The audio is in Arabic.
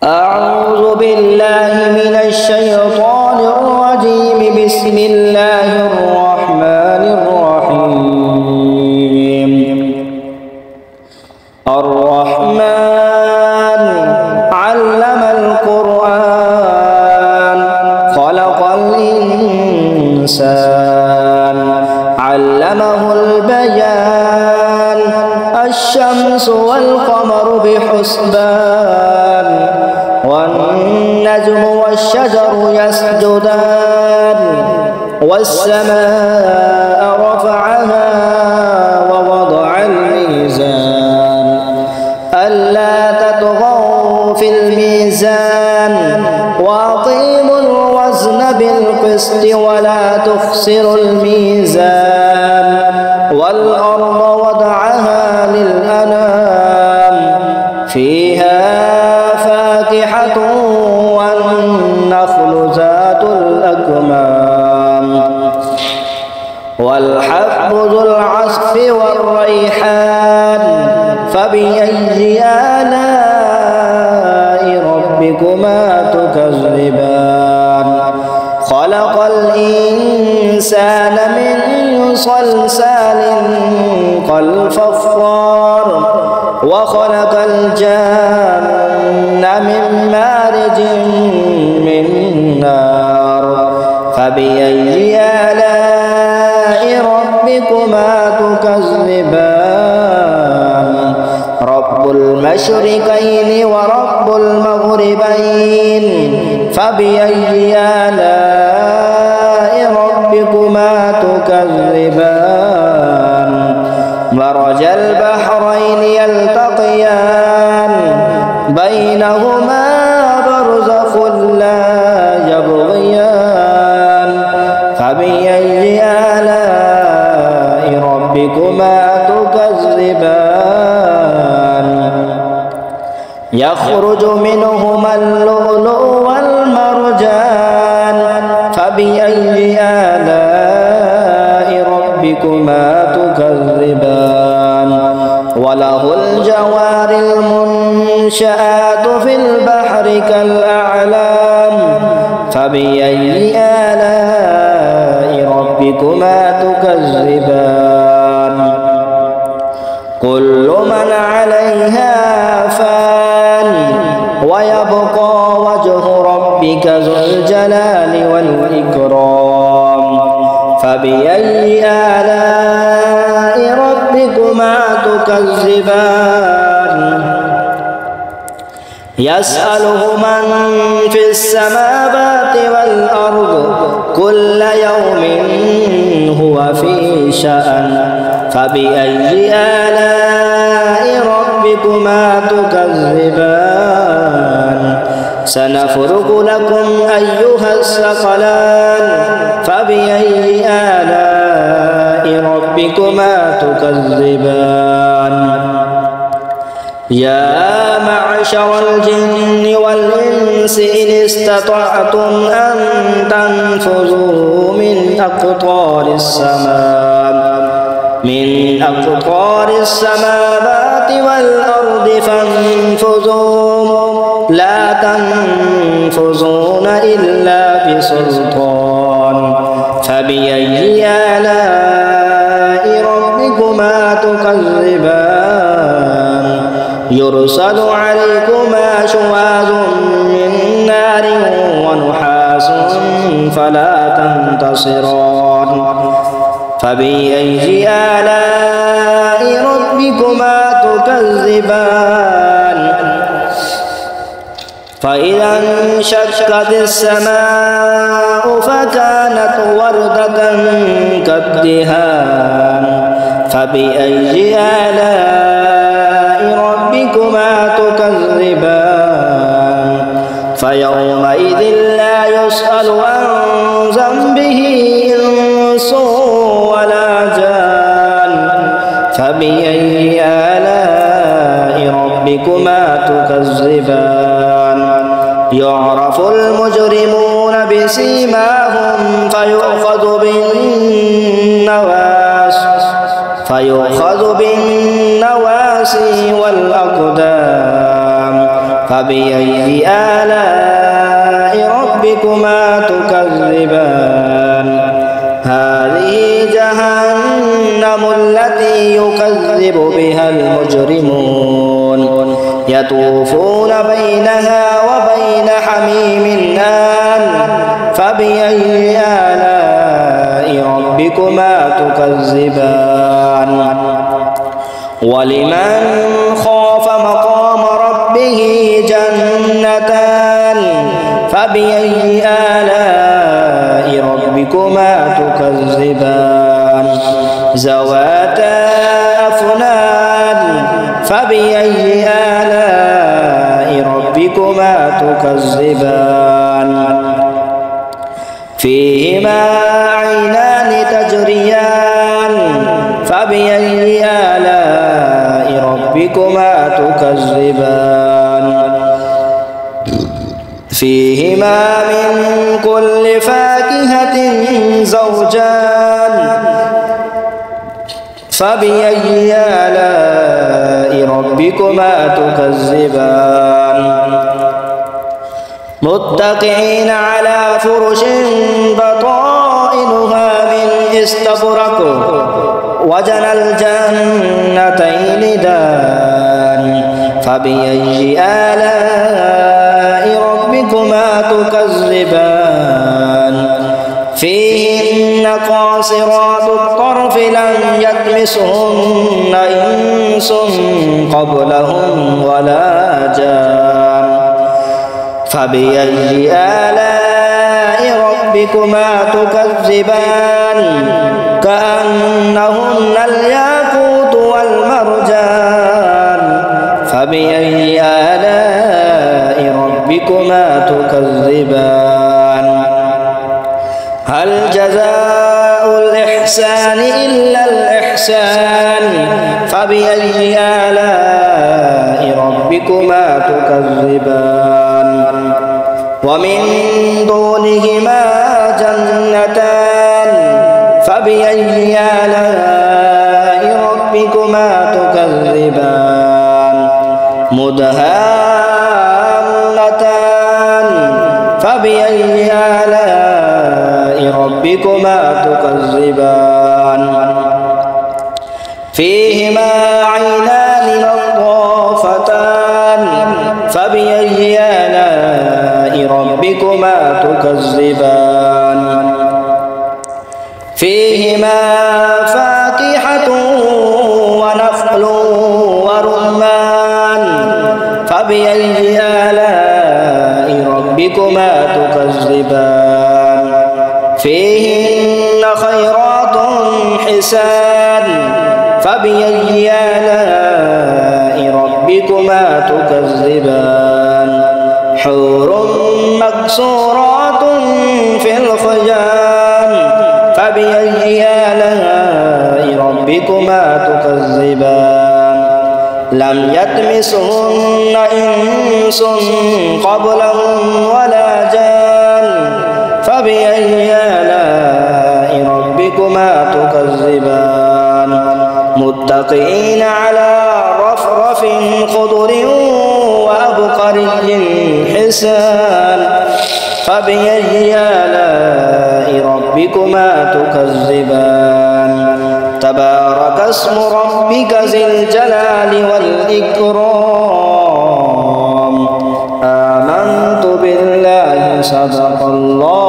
أعوذ بالله من الشيطان الرجيم. بسم الله الرحمن الرحيم. الرحمن علم القرآن خلق الإنسان علمه البيان. الشمس والقمر بحسبان والنجم والشجر يسجدان. والسماء رفعها ووضع الميزان ألا تطغوا في الميزان وأقيموا الوزن بالقسط ولا تخسروا الميزان. والأرض وضعها للأنام فيها فاكهة والنخل ذات الأكمام والحب ذو العصف والريحان. فبأي آلاء ربكما تكذبان. خلق الإنسان من صلصال كالفخار وخلق الجان من مارج من نار. فبأي آلاء ربكما تكذبان. رب المشرقين ورب المغربين. فبأي آلاء ربكما تكذبان. مرج البحرين يلتقيان بينهما برزخ لا يبغيان. فبأي آلاء ربكما تكذبان. يخرج منهما اللؤلؤ والمرجان. فبأي آلاء ربكما تكذبان. وله الجوار المنشآت في البحر كالأعلام. فبأي آلاء ربكما تكذبان. كل من عليها فان ويبقى وجه ربك ذو الجلال والإكرام. فبأي آلاء ربكما تكذبان. يسأله من في السماوات والأرض كل يوم هو في شأن. فبأي آلاء ربكما تكذبان. سنفرغ لكم أيها الثقلان. فبأي آلاء ربكما تكذبان. يا معشر الجن والإنس إن استطعتم أن تنفذوا من أقطار السماوات والأرض فانفذوا لا تنفذون إلا بسلطان. فبأي آلاء ربكما تكذبان. يرسل عليكما شواظ من نار ونحاس فلا تنتصران. فبأي آلاء ربكما تكذبان. فإذا انشقت السماء فكانت وردة كالدهان. فبأي آلاء ربكما تكذبان. فيومئذ لا يسأل عن ذنبه إنس ولا جان. فبأي آلاء ربكما تكذبان. يعرف المجرمون بسيماهم فيؤخذ بالنواصي والأقدام. فبأي آلاء ربكما تكذبان هذه جهنم التي يكذب بها المجرمون يطوفون بينها وبين حميم آن فبأي آلاء ربكما تكذبان ولمن خاف مقام ربه جنتان فبأي آلاء ربكما تكذبان ذواتا أفنان فبأي آلاء ربكما تكذبان فيهما عينان تجريان فبأي آلاء ربكما تكذبان فيهما من كل فاكهة زوجان فبأي آلاء ربكما تكذبان متكئين على فرش بطائنها من استبرق وجنى الجنتين دان فبأي آلاء ربكما تكذبان فيهن قاصرات الطرف لم يطمسهن إنس قبلهم ولا جان فبأي آلاء ربكما تكذبان كأنهن الياقوت والمرجان فبأي آلاء ربكما تكذبان هل جزاء الإحسان إلا الإحسان فبأي آلاء ربكما تكذبان ومن دونهما جنتان فبأي آلاء ربكما تكذبان مدهامتان فبأي آلاء ربكما تكذبان فيهما عينان نضافتان فبأي آلاء ربكما تكذبان فيهما فاكهة ونخل ورمان فبأي آلاء ربكما تكذبان فيهن خيرات حسان فبأي آلاء ربكما تكذبان حور مقصورات في الخيام فبأي آلاء ربكما تكذبان لم يطمسهن إنس قبلهم ولا جان فبأي آلاء ربكما تكذبان متكئين على رفرف خضر وأبقري حسان فبأي آلاء ربكما تكذبان تبارك اسم ربك ذي الجلال والإكرام آمنت بالله صدق الله